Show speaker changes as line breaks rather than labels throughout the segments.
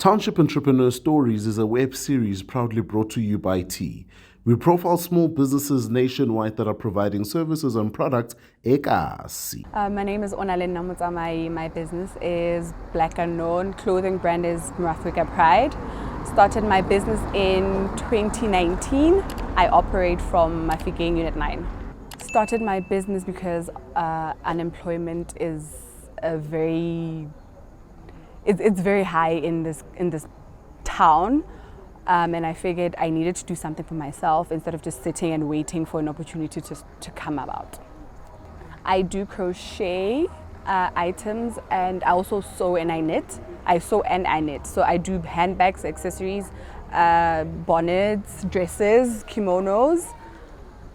Township Entrepreneurs Stories is a web series proudly brought to you by T. We profile small businesses nationwide that are providing services and products ekasi.
My name is Onalena Motsamai. My business is Black Unknown. Clothing brand is Africa Pride. Started my business in 2019. I operate from Mafikeng Unit 9. Started my business because unemployment is it's very high in this town, and I figured I needed to do something for myself instead of just sitting and waiting for an opportunity to come about. I do crochet items, and I also sew and I knit. I sew and I knit. So I do handbags, accessories, bonnets, dresses, kimonos,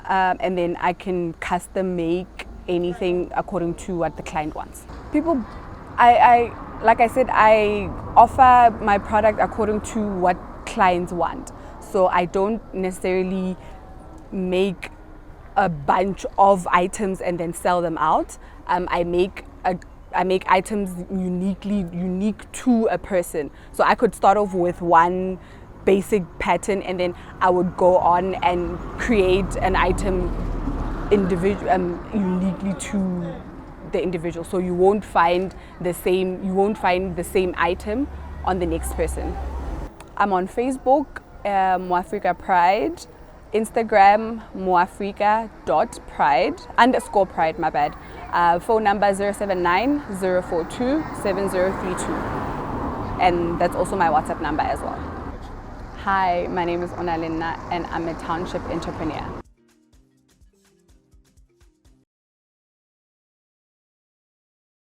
and then I can custom make anything according to what the client wants. People, like I said, I offer my product according to what clients want. So I don't necessarily make a bunch of items and then sell them out. I make items unique to a person. So I could start off with one basic pattern, and then I would go on and create an item uniquely to the individual. So you won't find the same item on the next person. I'm on Facebook, Africa Pride, Instagram, moafrica.pride_pride, my bad. Phone number 079-042-7032. And that's also my WhatsApp number as well. Hi, my name is Onalena and I'm a township entrepreneur.